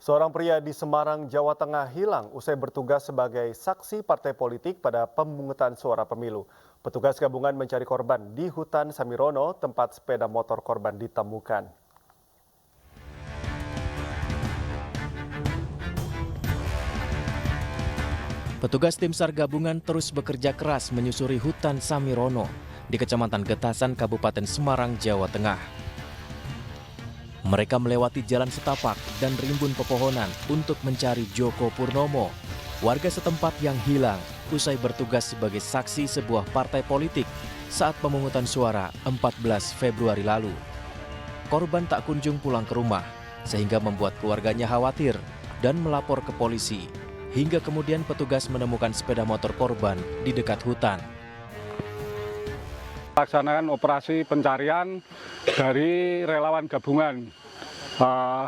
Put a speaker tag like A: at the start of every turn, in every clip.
A: Seorang pria di Semarang, Jawa Tengah hilang usai bertugas sebagai saksi partai politik pada pemungutan suara pemilu. Petugas gabungan mencari korban di hutan Samirono, tempat sepeda motor korban ditemukan.
B: Petugas tim SAR gabungan terus bekerja keras menyusuri hutan Samirono di Kecamatan Getasan, Kabupaten Semarang, Jawa Tengah. Mereka melewati jalan setapak dan rimbun pepohonan untuk mencari Joko Purnomo, warga setempat yang hilang usai bertugas sebagai saksi sebuah partai politik saat pemungutan suara 14 Februari lalu. Korban tak kunjung pulang ke rumah, sehingga membuat keluarganya khawatir dan melapor ke polisi. Hingga kemudian petugas menemukan sepeda motor korban di dekat hutan.
C: Laksanakan operasi pencarian dari relawan gabungan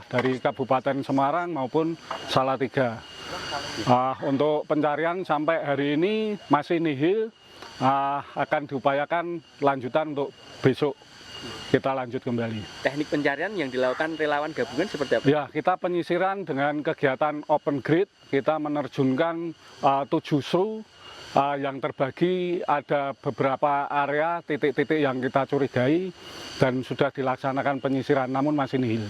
C: dari Kabupaten Semarang maupun Salatiga. Untuk pencarian sampai hari ini masih nihil, akan diupayakan lanjutan untuk besok. Kita lanjut kembali.
D: Teknik pencarian yang dilakukan relawan gabungan seperti apa?
C: Ya, kita penyisiran dengan kegiatan open grid. Kita menerjunkan 7 SRU yang terbagi ada beberapa area titik-titik yang kita curigai dan sudah dilaksanakan penyisiran, namun masih nihil.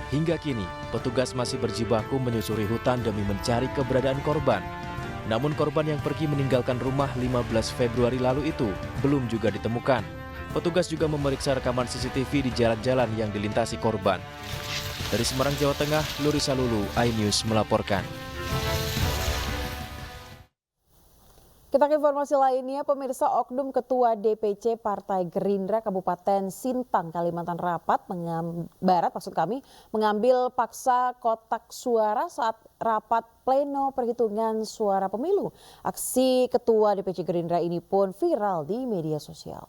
B: Hingga kini, petugas masih berjibaku menyusuri hutan demi mencari keberadaan korban. Namun korban yang pergi meninggalkan rumah 15 Februari lalu itu belum juga ditemukan. Petugas juga memeriksa rekaman CCTV di jalan-jalan yang dilintasi korban. Dari Semarang, Jawa Tengah, Lurisa Lulu, iNews melaporkan.
E: Kita ke informasi lainnya, pemirsa, oknum Ketua DPC Partai Gerindra Kabupaten Sintang, Kalimantan Barat, mengambil paksa kotak suara saat rapat pleno perhitungan suara pemilu. Aksi Ketua DPC Gerindra ini pun viral di media sosial.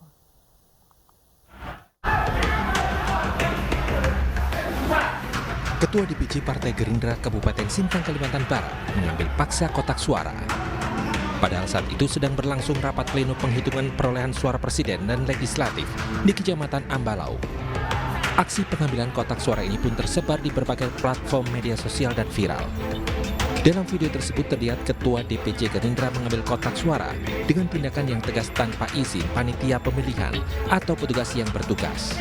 F: Ketua DPC Partai Gerindra Kabupaten Sintang, Kalimantan Barat mengambil paksa kotak suara. Padahal saat itu sedang berlangsung rapat pleno penghitungan perolehan suara presiden dan legislatif di Kecamatan Ambalau. Aksi pengambilan kotak suara ini pun tersebar di berbagai platform media sosial dan viral. Dalam video tersebut terlihat Ketua DPC Gerindra mengambil kotak suara dengan tindakan yang tegas tanpa izin panitia pemilihan atau petugas yang bertugas.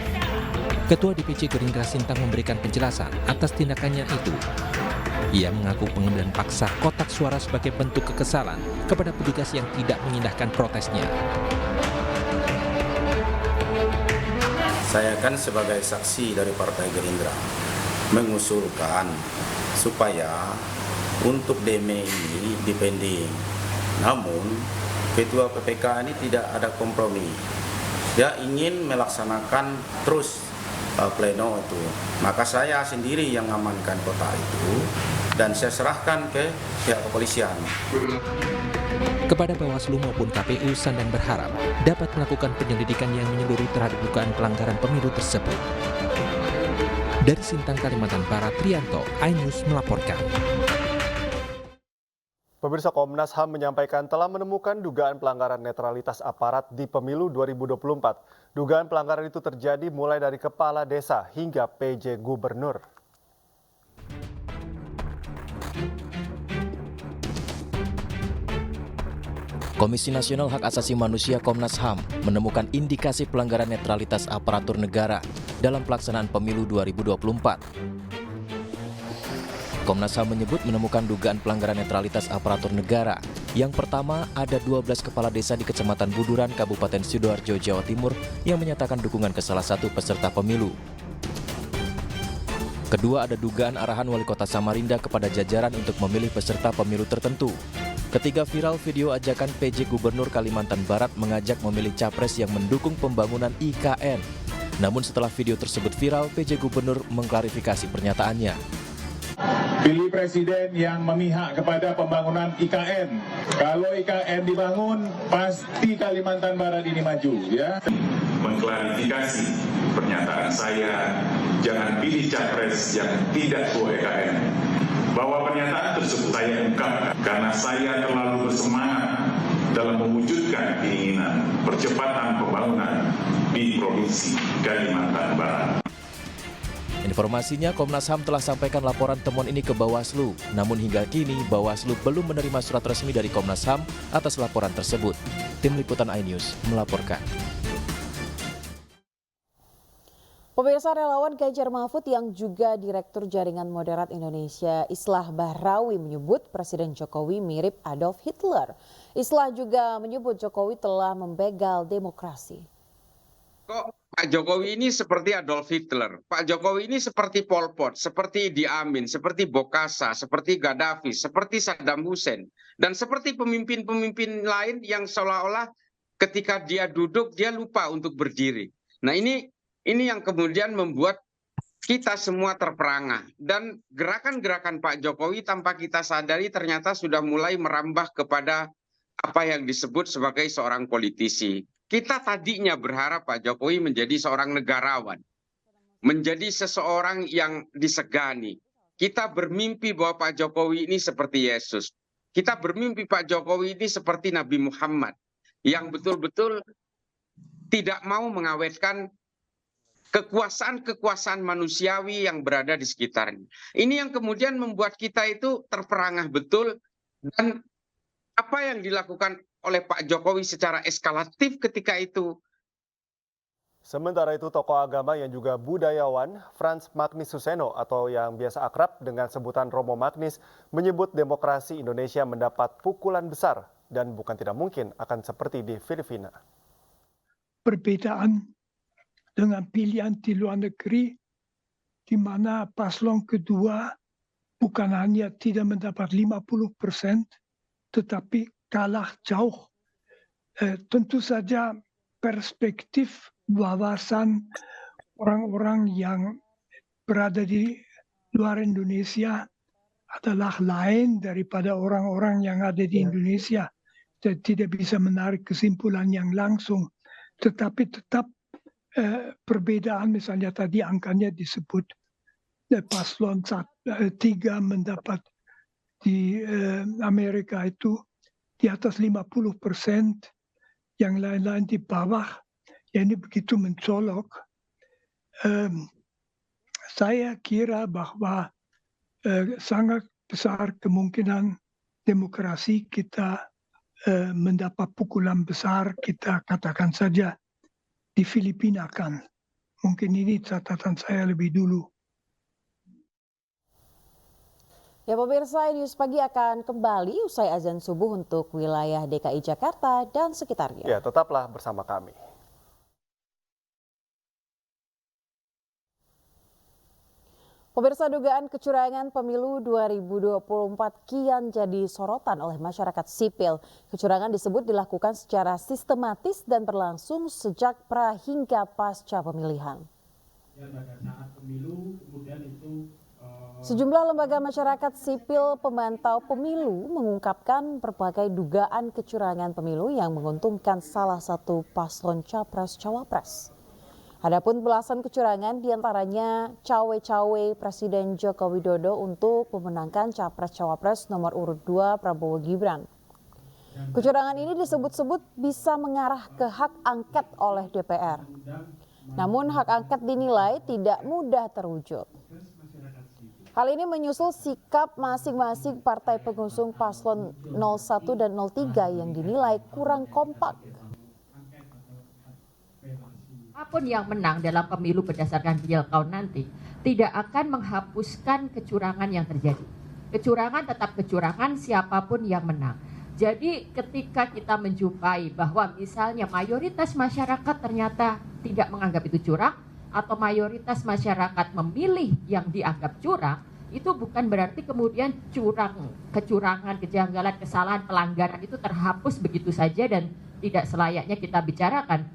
F: Ketua DPC Gerindra Sintang memberikan penjelasan atas tindakannya itu. Ia mengaku pengambilan paksa kotak suara sebagai bentuk kekesalan kepada petugas yang tidak mengindahkan protesnya.
G: Saya kan sebagai saksi dari Partai Gerindra mengusulkan supaya untuk DME ini dipending. Namun Ketua PPK ini tidak ada kompromi. Dia ingin melaksanakan terus pleno itu. Maka saya sendiri yang mengamankan kotak itu dan saya serahkan ke pihak kepolisian.
F: Kepada Bawaslu maupun KPU, Sandang berharap dapat melakukan penyelidikan yang menyeluruh terhadap dugaan pelanggaran pemilu tersebut. Dari Sintang, Kalimantan Barat, Trianto, iNews melaporkan.
A: Pemirsa, Komnas HAM menyampaikan telah menemukan dugaan pelanggaran netralitas aparat di pemilu 2024. Dugaan pelanggaran itu terjadi mulai dari kepala desa hingga PJ Gubernur.
B: Komisi Nasional Hak Asasi Manusia Komnas HAM menemukan indikasi pelanggaran netralitas aparatur negara dalam pelaksanaan pemilu 2024. Komnas HAM menyebut menemukan dugaan pelanggaran netralitas aparatur negara. Yang pertama, ada 12 kepala desa di Kecamatan Buduran, Kabupaten Sidoarjo, Jawa Timur yang menyatakan dukungan ke salah satu peserta pemilu. Kedua, ada dugaan arahan Wali Kota Samarinda kepada jajaran untuk memilih peserta pemilu tertentu. Ketiga, viral video ajakan PJ Gubernur Kalimantan Barat mengajak memilih capres yang mendukung pembangunan IKN. Namun setelah video tersebut viral, PJ Gubernur mengklarifikasi pernyataannya.
H: Pilih presiden yang memihak kepada pembangunan IKN. Kalau IKN dibangun, pasti Kalimantan Barat ini maju, ya.
I: Mengklarifikasi pernyataan saya, jangan pilih capres yang tidak pro IKN. Bahwa pernyataan tersebut saya ungkapkan karena saya terlalu bersemangat dalam mewujudkan keinginan percepatan pembangunan di Provinsi Kalimantan Barat.
B: Informasinya, Komnas HAM telah sampaikan laporan temuan ini ke Bawaslu. Namun hingga kini, Bawaslu belum menerima surat resmi dari Komnas HAM atas laporan tersebut. Tim Liputan iNews melaporkan.
E: Pemirsa, relawan Ganjar Mahfud yang juga Direktur Jaringan Moderat Indonesia Islah Bahrawi menyebut Presiden Jokowi mirip Adolf Hitler. Islah juga menyebut Jokowi telah membegal demokrasi.
J: Kok Pak Jokowi ini seperti Adolf Hitler, Pak Jokowi ini seperti Pol Pot, seperti Idi Amin, seperti Bokassa, seperti Gaddafi, seperti Saddam Hussein, dan seperti pemimpin-pemimpin lain yang seolah-olah ketika dia duduk dia lupa untuk berdiri. Nah ini yang kemudian membuat kita semua terperangah, dan gerakan-gerakan Pak Jokowi tanpa kita sadari ternyata sudah mulai merambah kepada apa yang disebut sebagai seorang politisi. Kita tadinya berharap Pak Jokowi menjadi seorang negarawan, menjadi seseorang yang disegani. Kita bermimpi bahwa Pak Jokowi ini seperti Yesus. Kita bermimpi Pak Jokowi ini seperti Nabi Muhammad, yang betul-betul tidak mau mengawetkan kekuasaan-kekuasaan manusiawi yang berada di sekitarnya. Ini yang kemudian membuat kita itu terperangah betul, dan apa yang dilakukan oleh Pak Jokowi secara eskalatif ketika itu.
A: Sementara itu, tokoh agama yang juga budayawan Frans Magnis Suseno atau yang biasa akrab dengan sebutan Romo Magnis menyebut demokrasi Indonesia mendapat pukulan besar dan bukan tidak mungkin akan seperti di Filipina.
K: Perbedaan dengan pilihan di luar negeri, di mana paslon kedua bukan hanya tidak mendapat 50%, tetapi kalah jauh. Tentu saja perspektif wawasan orang-orang yang berada di luar Indonesia adalah lain daripada orang-orang yang ada di Indonesia. Jadi tidak bisa menarik kesimpulan yang langsung. Tetapi tetap perbedaan, misalnya tadi angkanya disebut paslon 3 mendapat di Amerika itu di atas 50%, yang lain-lain di bawah. Ya, ini begitu mencolok. Saya kira bahwa sangat besar kemungkinan demokrasi kita mendapat pukulan besar, kita katakan saja di Filipina kan. Mungkin ini catatan saya lebih dulu.
E: Ya pemirsa, News Pagi akan kembali usai azan subuh untuk wilayah DKI Jakarta dan sekitarnya.
A: Ya, tetaplah bersama kami.
E: Pemirsa, dugaan kecurangan pemilu 2024 kian jadi sorotan oleh masyarakat sipil. Kecurangan disebut dilakukan secara sistematis dan berlangsung sejak pra hingga pasca pemilihan. Ya, pada saat pemilu kemudian itu sejumlah lembaga masyarakat sipil pemantau pemilu mengungkapkan berbagai dugaan kecurangan pemilu yang menguntungkan salah satu paslon capres-cawapres. Adapun belasan kecurangan diantaranya cawe-cawe Presiden Joko Widodo untuk memenangkan capres-cawapres nomor urut 2 Prabowo Gibran. Kecurangan ini disebut-sebut bisa mengarah ke hak angket oleh DPR. Namun hak angket dinilai tidak mudah terwujud. Hal ini menyusul sikap masing-masing partai pengusung paslon 01 dan 03 yang dinilai kurang kompak.
L: Apapun yang menang dalam pemilu berdasarkan real count nanti tidak akan menghapuskan kecurangan yang terjadi. Kecurangan tetap kecurangan siapapun yang menang. Jadi ketika kita menjumpai bahwa misalnya mayoritas masyarakat ternyata tidak menganggap itu curang, atau mayoritas masyarakat memilih yang dianggap curang, itu bukan berarti kemudian kecurangan, kejanggalan, kesalahan, pelanggaran itu terhapus begitu saja dan tidak selayaknya kita bicarakan.